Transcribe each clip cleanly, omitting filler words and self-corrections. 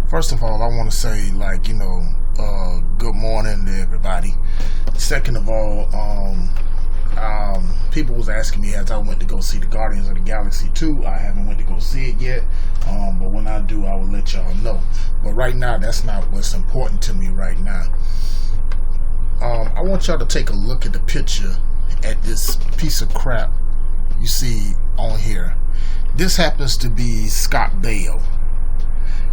First of all, I want to say, good morning to everybody. Second of all, people was asking me as I went to go see the Guardians of the Galaxy 2. I haven't went to go see it yet, but when I do, I will let y'all know. But right now, that's not what's important to me right now. I want y'all to take a look at the picture at this piece of crap you see on here. This happens to be Scott Baio.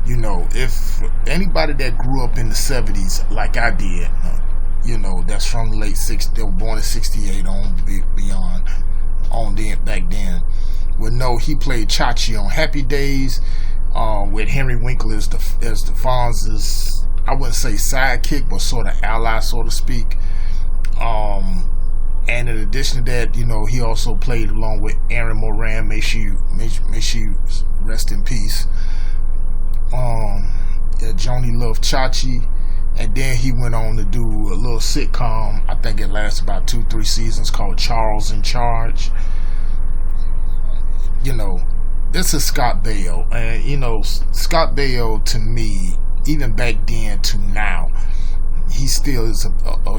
You know, if anybody that grew up in the 70s like I did, that's from the late 60s, they were born in 68 on beyond, back then, would know he played Chachi on Happy Days, with Henry Winkler as the Fonz's, I wouldn't say sidekick, but sort of ally, so to speak. And in addition to that, he also played along with Erin Moran. May she rest in peace. Joni loved Chachi, and then he went on to do a little sitcom. I think it lasted about 2-3 seasons, called Charles in Charge. This is Scott Baio, and Scott Baio, to me, even back then to now, he still is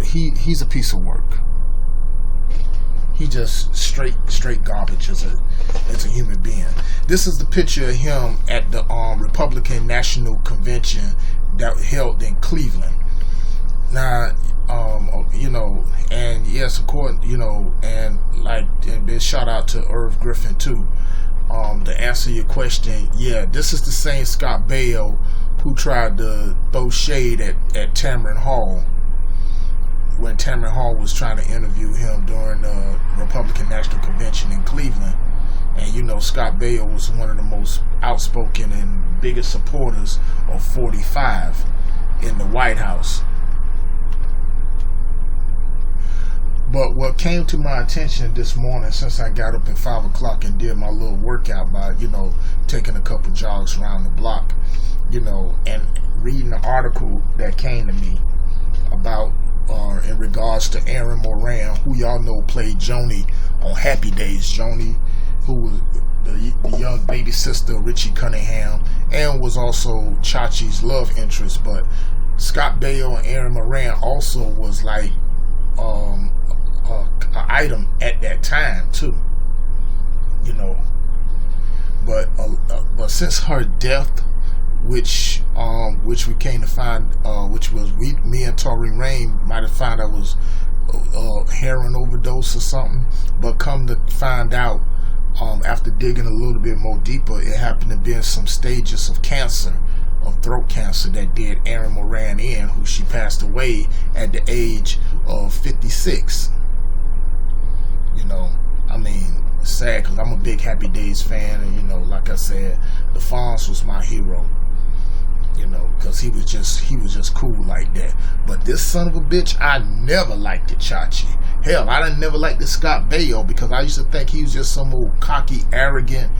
he's a piece of work. He just straight garbage as a human being. This is the picture of him at the Republican National Convention that held in Cleveland. Now, and yes, of course, and big shout out to Irv Griffin too. To answer your question, yeah, this is the same Scott Baio who tried to throw shade at Tamron Hall when Tamron Hall was trying to interview him during the Republican National Convention in Cleveland. And Scott Baio was one of the most outspoken and biggest supporters of 45 in the White House. But what came to my attention this morning, since I got up at 5 o'clock and did my little workout by, taking a couple jogs around the block, and reading the article that came to me about, in regards to Erin Moran, who y'all know played Joni on Happy Days. Joni, who was the young baby sister of Richie Cunningham, and was also Chachi's love interest. But Scott Baio and Erin Moran also was like an item at that time too, But since her death, which we came to find, which was me and Tori Rain might have found out was heroin overdose or something, but come to find out, after digging a little bit more deeper, it happened to be in some stages of cancer, of throat cancer, that did Erin Moran in, who she passed away at the age of 56. It's sad because I'm a big Happy Days fan, and like I said, the Fonz was my hero. Because he was just cool like that. But this son of a bitch, I never liked the Chachi. Hell, I didn't never like the Scott Baio, because I used to think he was just some old cocky, arrogant,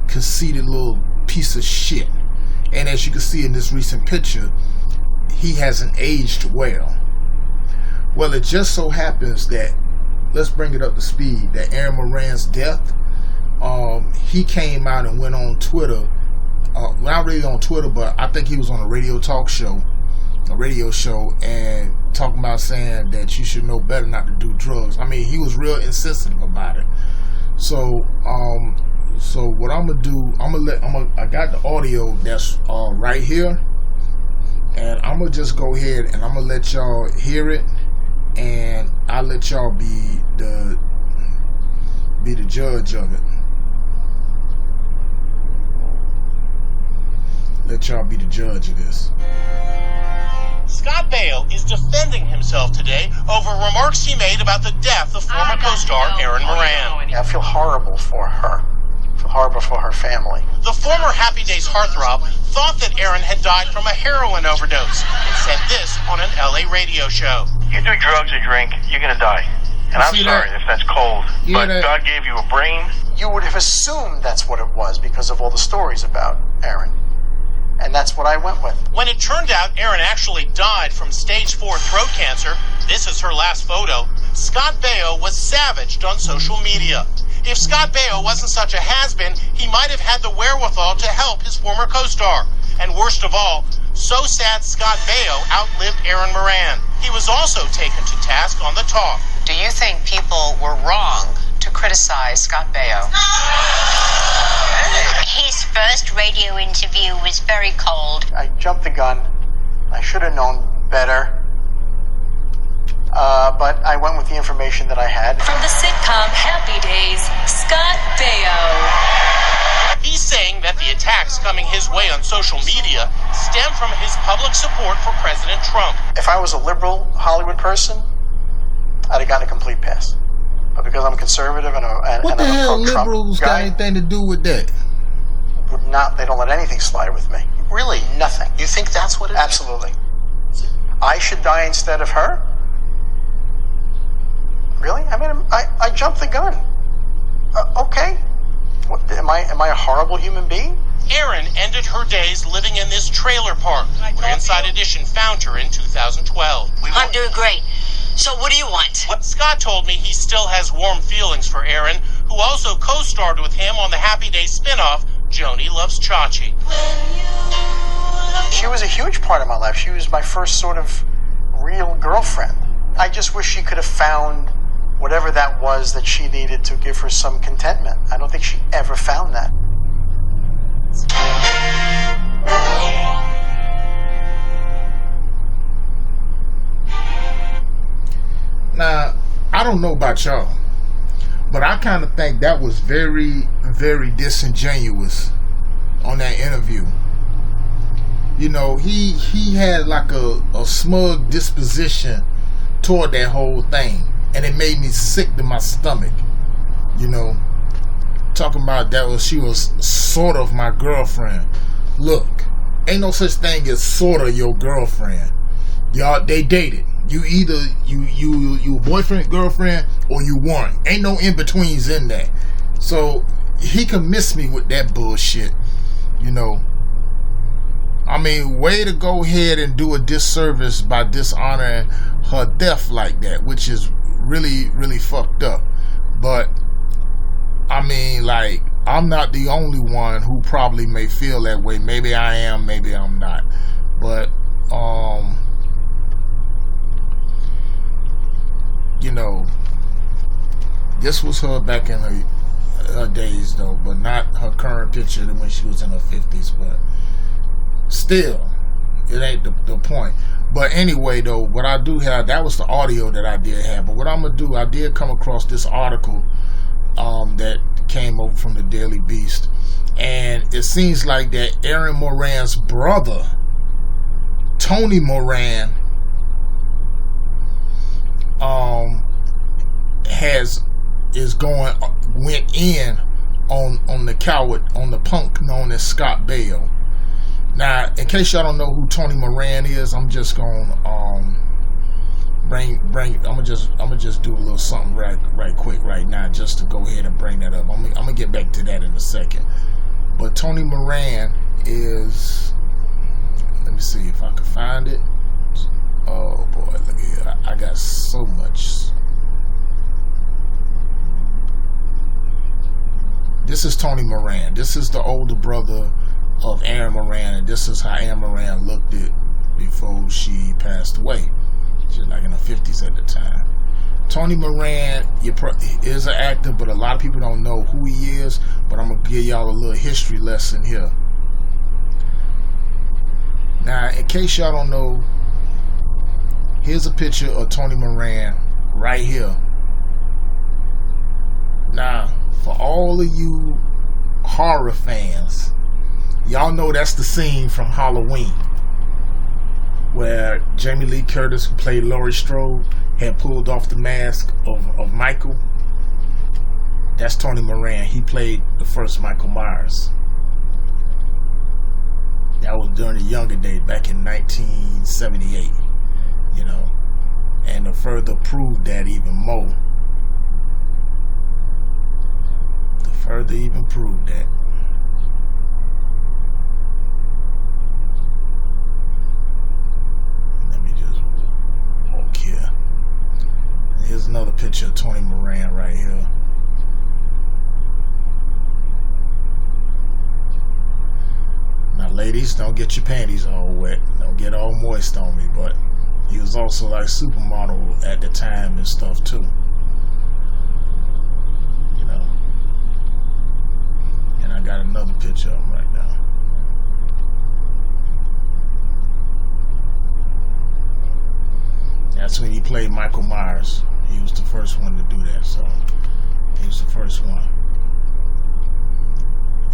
conceited little piece of shit. And as you can see in this recent picture, he hasn't aged well. Well, it just so happens that, let's bring it up to speed, that Erin Moran's death, he came out and went on Twitter. Not really on Twitter, but I think he was on a radio show, and talking about saying that you should know better not to do drugs. He was real insensitive about it. So what I'm gonna do, I got the audio that's right here, and I'm gonna just go ahead and I'm gonna let y'all hear it, and I'll let y'all be the judge of it. Let y'all be the judge of this. Scott Baio is defending himself today over remarks he made about the death of former co-star Erin Moran. I feel horrible for her. I feel horrible for her family. The former Happy Days heartthrob thought that Erin had died from a heroin overdose and said this on an LA radio show. You do drugs or drink, you're going to die. And I'm sorry if that's cold, but God gave you a brain. You would have assumed that's what it was because of all the stories about Erin. And that's what I went with. When it turned out Erin actually died from stage 4 throat cancer, this is her last photo, Scott Baio was savaged on social media. If Scott Baio wasn't such a has-been, he might have had the wherewithal to help his former co-star. And worst of all, So sad Scott Baio outlived Aaron Moran. He was also taken to task on the talk. Do you think people were wrong to criticize Scott Baio? His first radio interview was very cold. I jumped the gun. I should have known better. But I went with the information that I had. From the sitcom Happy Days, Scott Baio. He's saying that the attacks coming his way on social media stem from his public support for President Trump. If I was a liberal Hollywood person, I'd have gotten a complete pass. But because I'm conservative and what the hell liberals got anything to do with that? Would not. They don't let anything slide with me. Really? Nothing. You think that's what it is? Absolutely. I should die instead of her? Really? I mean, I jumped the gun. Okay. What, am I a horrible human being? Erin ended her days living in this trailer park, where Inside Edition found her in 2012. I'm doing great. So what do you want? Scott told me he still has warm feelings for Erin, who also co-starred with him on the Happy Days spinoff, Joni Loves Chachi. She was a huge part of my life. She was my first sort of real girlfriend. I just wish she could have found whatever that was that she needed to give her some contentment. I don't think she ever found that. Now, I don't know about y'all, but I kind of think that was very, very disingenuous on that interview. You know, he had like a smug disposition toward that whole thing. And it made me sick to my stomach, you know, talking about she was sort of my girlfriend. Look, ain't no such thing as sort of your girlfriend. Y'all, they dated. You either you boyfriend, girlfriend, or you weren't. Ain't no in betweens in that. So he can miss me with that bullshit, you know. I mean, way to go ahead and do a disservice by dishonoring her death like that, which is really, really fucked up. But I mean, like, I'm not the only one who probably may feel that way. Maybe I am, maybe I'm not. But you know, this was her back in her days though, but not her current picture when she was in her 50s. But still, it ain't the point. But anyway, though, what I do have, that was the audio that I did have. But what I'm going to do, I did come across this article that came over from the Daily Beast. And it seems like that Aaron Moran's brother, Tony Moran, went in on the coward, on the punk known as Scott Baio. Now, in case y'all don't know who Tony Moran is, I'm just gonna I'm gonna just do a little something right quick right now, just to go ahead and bring that up. I'm gonna get back to that in a second. But Tony Moran is, let me see if I can find it. Oh boy, look here, I got so much. This is Tony Moran. This is the older brother of Aaron Moran, and this is how Aaron Moran looked it before she passed away. She was like in her 50s at the time. Tony Moran is an actor, but a lot of people don't know who he is. But I'm gonna give y'all a little history lesson here. Now, in case y'all don't know, here's a picture of Tony Moran right here. Now, for all of you horror fans, y'all know that's the scene from Halloween where Jamie Lee Curtis, who played Laurie Strode, had pulled off the mask of Michael. That's Tony Moran. He played the first Michael Myers. That was during the younger days, back in 1978, you know. And to further prove that even more, let me just walk here. Here's another picture of Tony Moran right here. Now, lady, ladies, don't get your panties all wet. Don't get all moist on me. But he was also like supermodel at the time and stuff too. You know. And I got another picture of him right now. That's when he played Michael Myers. He was the first one to do that, so he was the first one.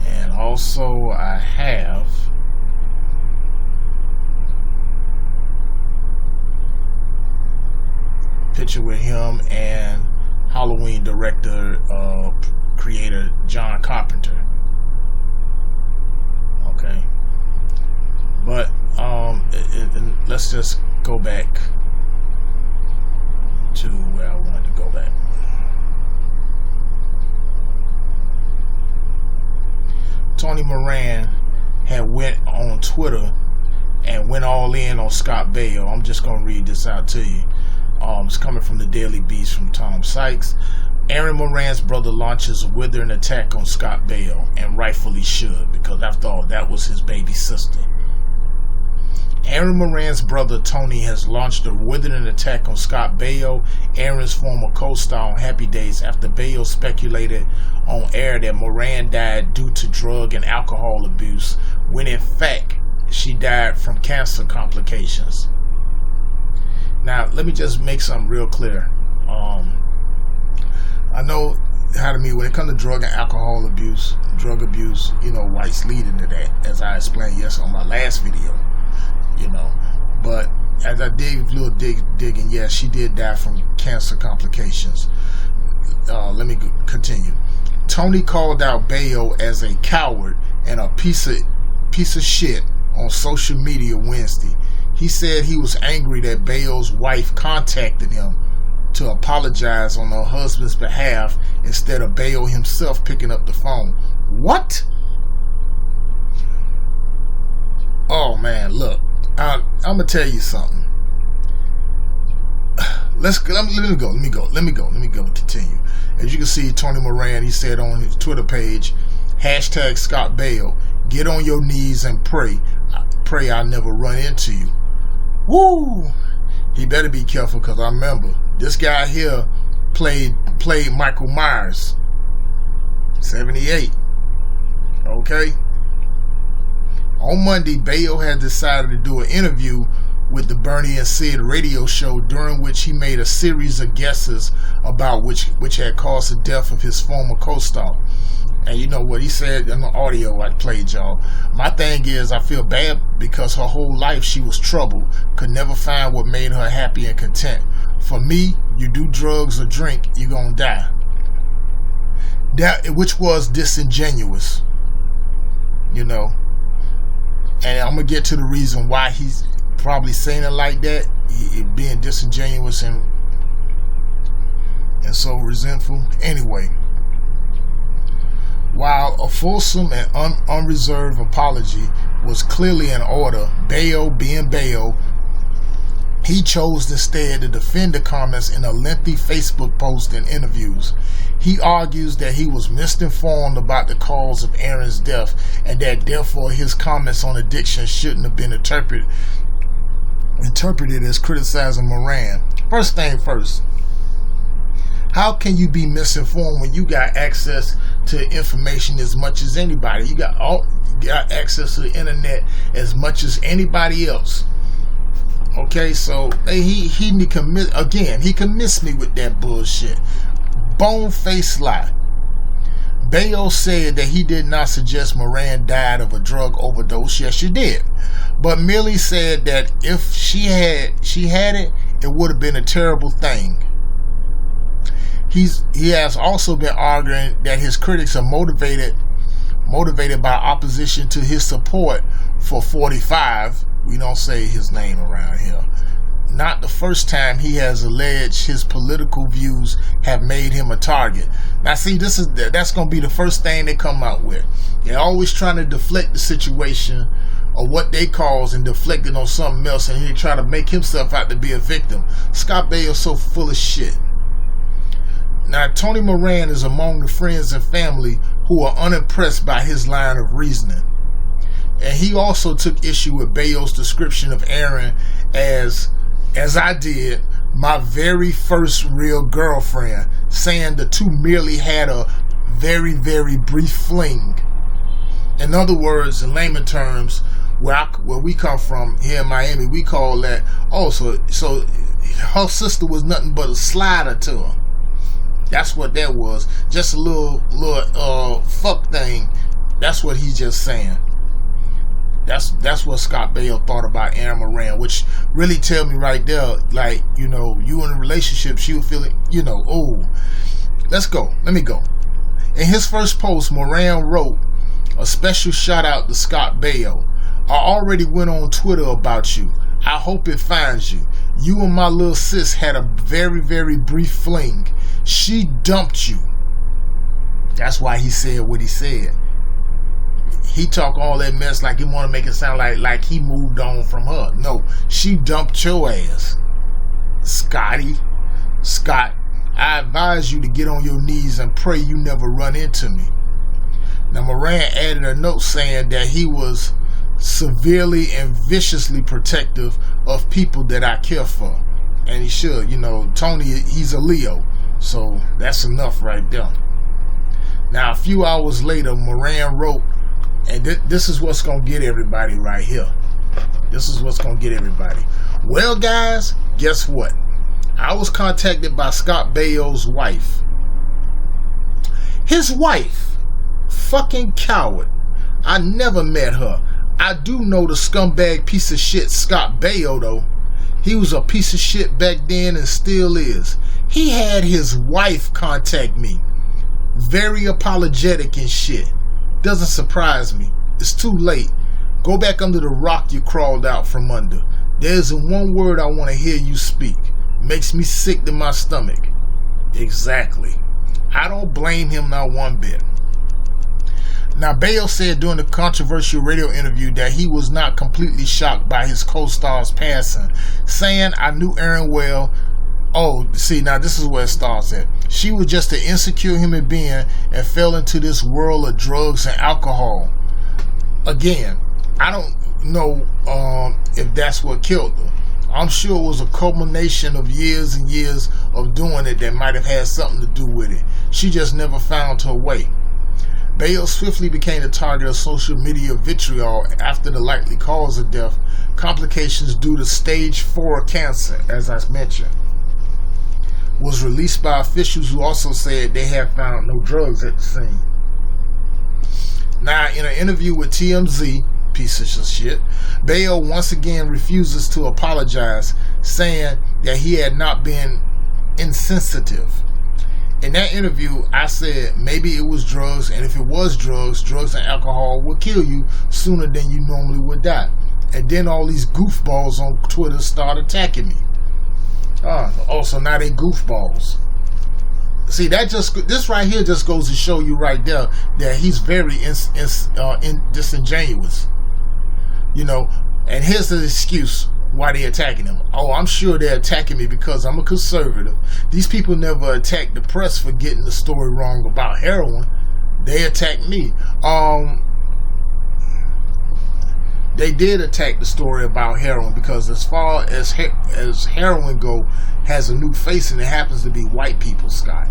And also I have a picture with him and Halloween director, creator John Carpenter. Okay. But let's just go back to where I wanted to go back. Tony Moran had went on Twitter and went all in on Scott Baio. I'm just going to read this out to you. It's coming from the Daily Beast from Tom Sykes. Aaron Moran's brother launches a withering attack on Scott Baio, and rightfully should, because after all, that was his baby sister. Aaron Moran's brother Tony has launched a withering attack on Scott Baio, Aaron's former co-star on Happy Days, after Baio speculated on air that Moran died due to drug and alcohol abuse, when in fact she died from cancer complications. Now, let me just make something real clear. I know how to me when it comes to drug and alcohol abuse, drug abuse, you know, whites lead into that, as I explained on my last video. You know, but as I digging, yes, she did die from cancer complications. Let me continue. Tony called out Baio as a coward and a piece of shit on social media Wednesday. He said he was angry that Baio's wife contacted him to apologize on her husband's behalf instead of Baio himself picking up the phone. What? Oh man, look. I'm gonna tell you something. Let me go and continue. As you can see, Tony Moran, he said on his Twitter page, hashtag Scott Baio, get on your knees and pray. Pray I never run into you. Woo! He better be careful, because I remember this guy here played Michael Myers. 78. Okay? On Monday, Baio had decided to do an interview with the Bernie and Sid radio show, during which he made a series of guesses about which had caused the death of his former co-star. And you know what he said in the audio I played, y'all. My thing is, I feel bad because her whole life she was troubled, could never find what made her happy and content. For me, you do drugs or drink, you're gonna die. That, which was disingenuous, you know. And I'm gonna get to the reason why he's probably saying it like that, being disingenuous and so resentful. Anyway, while a fulsome and unreserved apology was clearly in order, Baio, being Baio, he chose instead to defend the comments in a lengthy Facebook post and interviews. He argues that he was misinformed about the cause of Aaron's death, and that therefore his comments on addiction shouldn't have been interpreted as criticizing Moran. First thing first, how can you be misinformed when you got access to information as much as anybody? You got access to the internet as much as anybody else. Okay, so he can miss me with that bullshit. Bone-faced lie. Baio said that he did not suggest Moran died of a drug overdose. Yes, she did, but merely said that if she had it, it would have been a terrible thing. He has also been arguing that his critics are motivated by opposition to his support for 45. We don't say his name around here. Not the first time he has alleged his political views have made him a target. Now see, that's going to be the first thing they come out with. They're always trying to deflect the situation or what they cause and deflect it on something else, and he try to make himself out to be a victim. Scott Baio is so full of shit. Now, Tony Moran is among the friends and family who are unimpressed by his line of reasoning. And he also took issue with Baio's description of Aaron as I did, my very first real girlfriend, saying the two merely had a very, very brief fling. In other words, in layman terms, where we come from here in Miami, we call that, so her sister was nothing but a slider to her. That's what that was. Just a little fuck thing. That's what he's just saying. That's what Scott Baio thought about Aaron Moran, which really tell me right there, like, you in a relationship, she would feel it, let's go. Let me go. In his first post, Moran wrote a special shout out to Scott Baio. I already went on Twitter about you. I hope it finds you. You and my little sis had a very, very brief fling. She dumped you. That's why he said what he said. He talk all that mess like he want to make it sound like he moved on from her. No, she dumped your ass. Scott, I advise you to get on your knees and pray you never run into me. Now, Moran added a note saying that he was severely and viciously protective of people that I care for. And he should. Tony, he's a Leo. So that's enough right there. Now, a few hours later, Moran wrote, and this is what's going to get everybody right here. This is what's going to get everybody. Well, guys, guess what? I was contacted by Scott Baio's wife. His wife. Fucking coward. I never met her. I do know the scumbag piece of shit Scott Baio, though. He was a piece of shit back then and still is. He had his wife contact me. Very apologetic and shit. Doesn't surprise me. It's too late. Go back under the rock you crawled out from under. There isn't one word I want to hear you speak. Makes me sick to my stomach. Exactly. I don't blame him not one bit. Now, Baio said during the controversial radio interview that he was not completely shocked by his co-star's passing, saying, I knew Aaron well. Oh, see, now this is where it starts at. She was just an insecure human being and fell into this world of drugs and alcohol. Again, I don't know if that's what killed her. I'm sure it was a culmination of years and years of doing it that might have had something to do with it. She just never found her way. Baio swiftly became the target of social media vitriol after the likely cause of death, complications due to stage 4 cancer, as I mentioned, was released by officials who also said they had found no drugs at the scene. Now, in an interview with TMZ, piece of shit, Baio once again refuses to apologize, saying that he had not been insensitive. In that interview, I said maybe it was drugs, and if it was drugs and alcohol would kill you sooner than you normally would die. And then all these goofballs on Twitter start attacking me. So now they goofballs. See, this right here just goes to show you right there that he's very disingenuous. And here's the excuse why they attacking him. Oh, I'm sure they're attacking me because I'm a conservative. These people never attack the press for getting the story wrong about heroin. They attacked me. They did attack the story about heroin because as far as heroin go, has a new face, and it happens to be white people, Scott.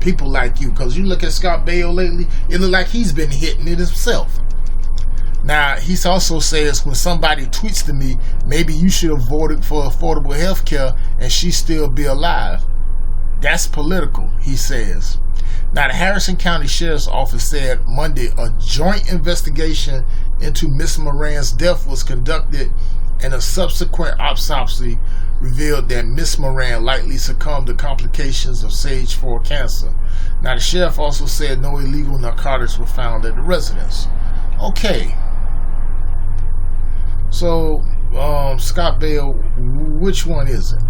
People like you. Because you look at Scott Baio lately, it look like he's been hitting it himself. Now, he also says when somebody tweets to me, maybe you should have voted for affordable health care and she still be alive. That's political, he says. Now, the Harrison County Sheriff's Office said Monday a joint investigation into Miss Moran's death was conducted, and a subsequent autopsy revealed that Miss Moran likely succumbed to complications of stage 4 cancer. Now, the sheriff also said no illegal narcotics were found at the residence. Okay. So, Scott Baio, which one is it?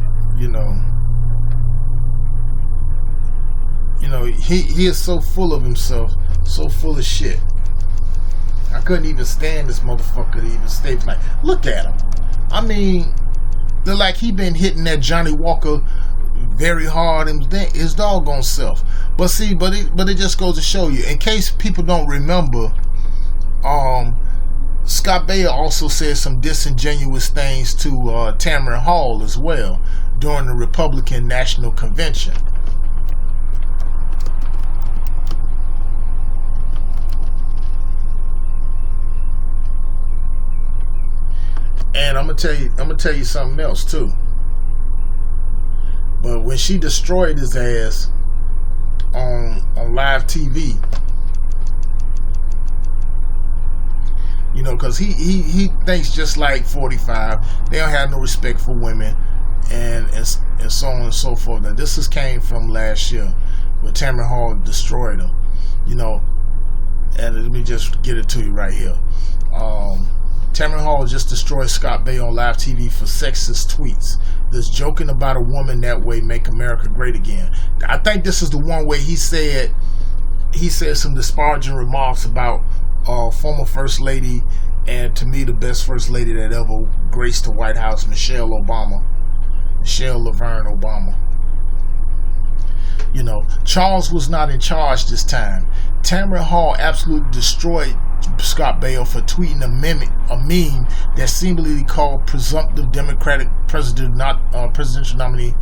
He is so full of himself, so full of shit. I couldn't even stand this motherfucker to even stay like, look at him. I mean, look like he been hitting that Johnny Walker very hard and his doggone self. But see, but it just goes to show you, in case people don't remember, Scott Baio also said some disingenuous things to Tamron Hall as well during the Republican National Convention. And I'm gonna tell you something else too. But when she destroyed his ass on live TV, you know, because he thinks just like 45, they don't have no respect for women, and so on and so forth. Now this came from last year, where Tamron Hall destroyed him, you know. And let me just get it to you right here. Tamron Hall just destroyed Scott Baio on live TV for sexist tweets. This joking about a woman that way make America great again. I think this is the one where he said some disparaging remarks about former First Lady, and to me the best First Lady that ever graced the White House, Michelle Laverne Obama. You know, Charles was not in charge this time. Tamron Hall absolutely destroyed Scott Baio for tweeting a meme that seemingly called presumptive Democratic presidential nominee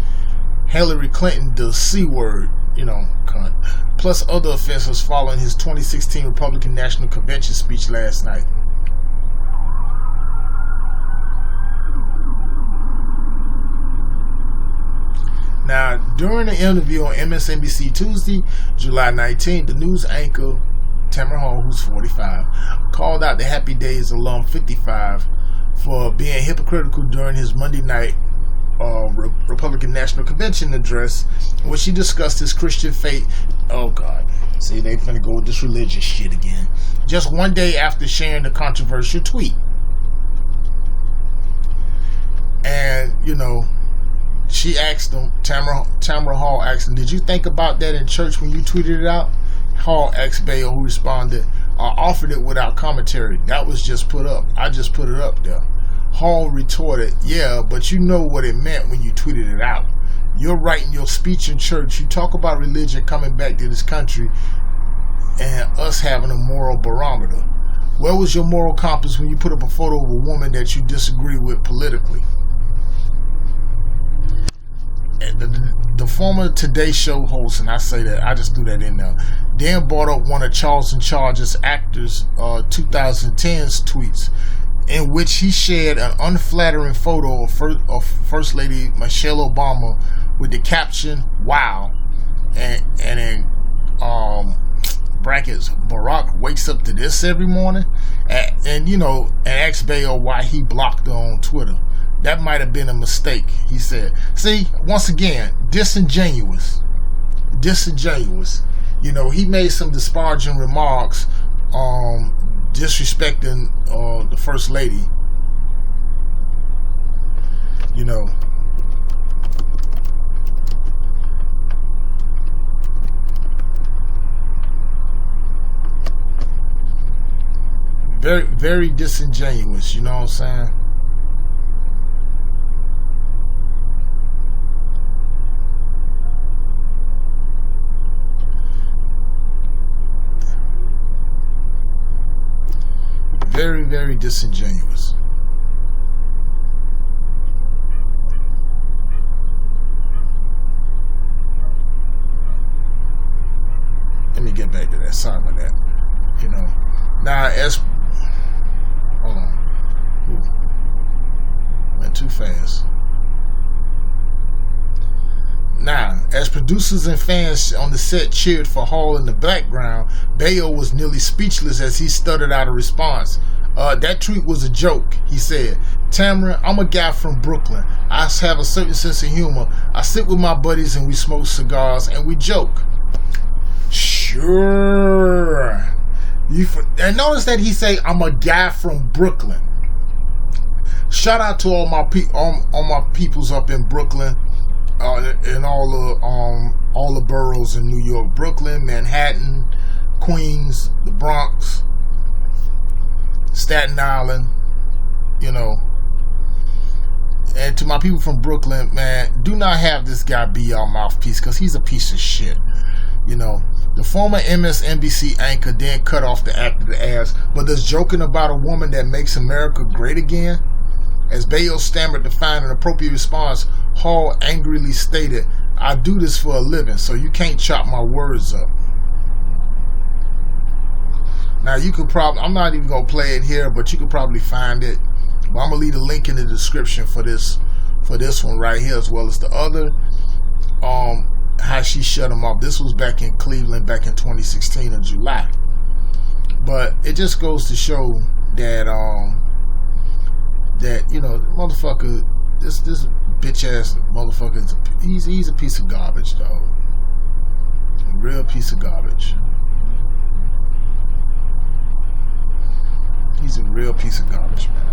Hillary Clinton the C word, you know, cunt. Plus other offenses following his 2016 Republican National Convention speech last night. Now, during the interview on MSNBC Tuesday, July 19th, the news anchor Tamron Hall, who's 45, called out the Happy Days alum 55 for being hypocritical during his Monday night Republican National Convention address, in which he discussed his Christian faith. Oh God, see, they finna go with this religious shit again. Just one day after sharing the controversial tweet. And, you know, she asked him, Tamron Hall asked him, did you think about that in church when you tweeted it out? Hall asked Baio, who responded, I offered it without commentary. That was just put up. I just put it up there. Hall retorted, yeah, but you know what it meant when you tweeted it out. You're writing your speech in church. You talk about religion coming back to this country and us having a moral barometer. Where was your moral compass when you put up a photo of a woman that you disagree with politically? And the former Today Show host, and I say that, I just threw that in there, then brought up one of Charles in Charge's actors' 2010's tweets, in which he shared an unflattering photo of First Lady Michelle Obama with the caption, wow, and in brackets, Barack wakes up to this every morning, and you know, and asked Baio why he blocked her on Twitter. That might have been a mistake, he said. See, once again, disingenuous. You know, he made some disparaging remarks, disrespecting the First Lady. You know. Very, very disingenuous, you know what I'm saying? Very, very disingenuous. Let me get back to that. Sorry about that. You know. Now, hold on. Ooh. Went too fast. Now, as producers and fans on the set cheered for Hall in the background, Baio was nearly speechless as he stuttered out a response. That tweet was a joke, he said. Tamron, I'm a guy from Brooklyn. I have a certain sense of humor. I sit with my buddies and we smoke cigars and we joke. Sure. And notice that he say, I'm a guy from Brooklyn. Shout out to all my peoples up in Brooklyn. In all the boroughs in New York, Brooklyn, Manhattan, Queens, the Bronx, Staten Island, you know. And to my people from Brooklyn, man, do not have this guy be your mouthpiece, because he's a piece of shit. You know, The former MSNBC anchor then cut off the actor to ask, but does joking about a woman that makes America great again? As Baio stammered to find an appropriate response, Hall angrily stated, I do this for a living, so you can't chop my words up. Now you could probably, I'm not even going to play it here, but you could probably find it. But I'm going to leave a link in the description for this one right here, as well as the other. How she shut him off. This was back in Cleveland, back in 2016 in July. But it just goes to show that that, you know, motherfucker, this bitch ass motherfucker, he's a piece of garbage, dog. A real piece of garbage. He's a real piece of garbage, man.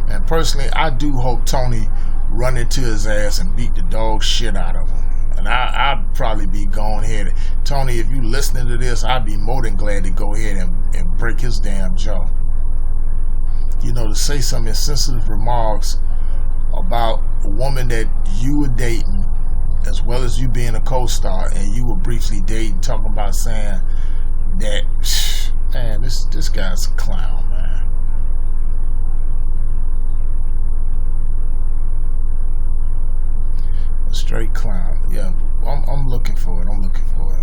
And personally, I do hope Tony run into his ass and beat the dog shit out of him. And I'd probably be going ahead. Tony, if you listening to this, I'd be more than glad to go ahead and break his damn jaw. You know, to say some insensitive remarks about a woman that you were dating, as well as you being a co-star, and you were briefly dating, talking about saying that, man, this guy's a clown, man. A straight clown. Yeah, I'm looking for it. I'm looking for it.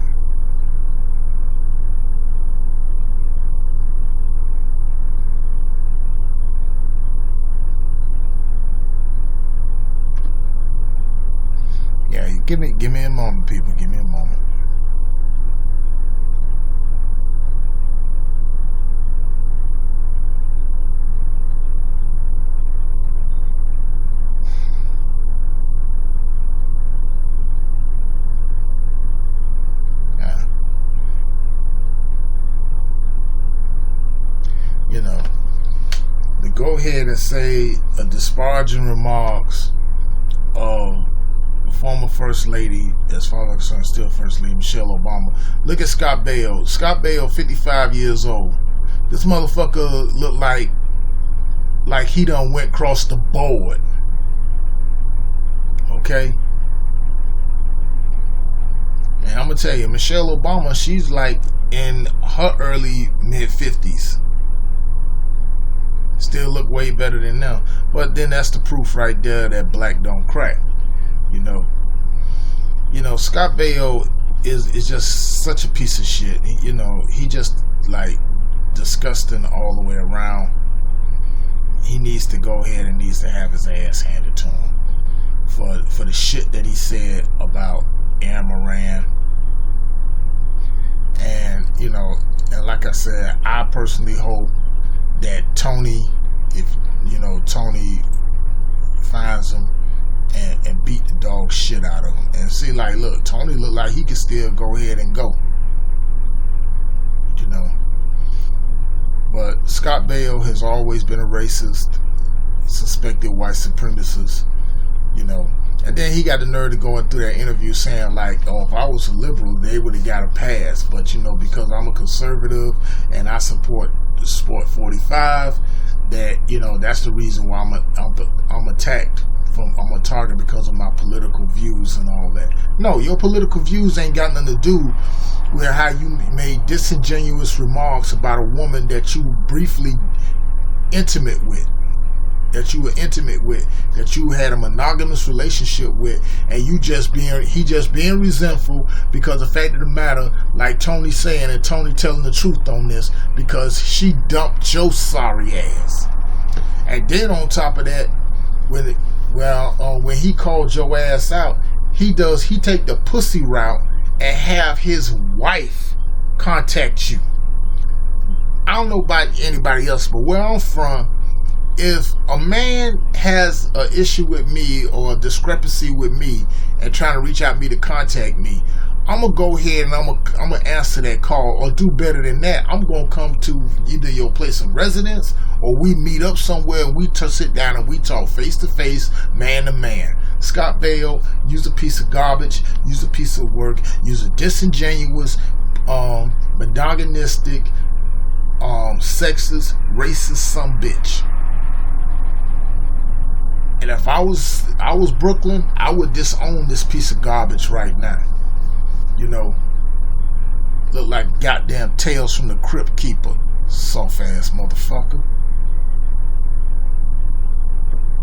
Yeah, give me a moment, people. Give me a moment. Yeah. You know, to go ahead and say a disparaging remarks of former First Lady, as far as I'm concerned, still First Lady, Michelle Obama. Look at Scott Baio. Scott Baio, 55 years old. This motherfucker look like he done went across the board. Okay? And I'm gonna tell you, Michelle Obama, she's like in her early mid-50s. Still look way better than them. But then that's the proof right there that black don't crack. You know, Scott Baio is just such a piece of shit. You know, he just like disgusting all the way around. He needs to go ahead and needs to have his ass handed to him for the shit that he said about Tony Moran. And, you know, and like I said, I personally hope that Tony, if, you know, Tony finds him and beat the dog shit out of him. And see, like, look, Tony look like he can still go ahead and go. You know. But Scott Baio has always been a racist, suspected white supremacist, you know. And then he got the nerve to going through that interview saying, like, oh, if I was a liberal, they would have got a pass. But, you know, because I'm a conservative and I support the Sport 45, that, you know, that's the reason why I'm attacked. I'm a target because of my political views and all that. No, your political views ain't got nothing to do with how you made disingenuous remarks about a woman that you were briefly intimate with, that you had a monogamous relationship with, and he just being resentful because the fact of the matter, like Tony saying, and Tony telling the truth on this, because she dumped your sorry ass. And then on top of that, when he called your ass out, he take the pussy route and have his wife contact you. I don't know about anybody else, but where I'm from, if a man has an issue with me or a discrepancy with me and trying to reach out to me to contact me, I'm going to go ahead and I'm going to answer that call, or do better than that. I'm going to come to either your place of residence, or we meet up somewhere and we sit down and we talk face to face, man to man. Scott Baio, use a piece of garbage, use a piece of work, use a disingenuous, monogonistic, sexist, racist sumbitch. And if I was Brooklyn, I would disown this piece of garbage right now. You know, look like goddamn Tales from the Crypt Keeper, soft ass motherfucker.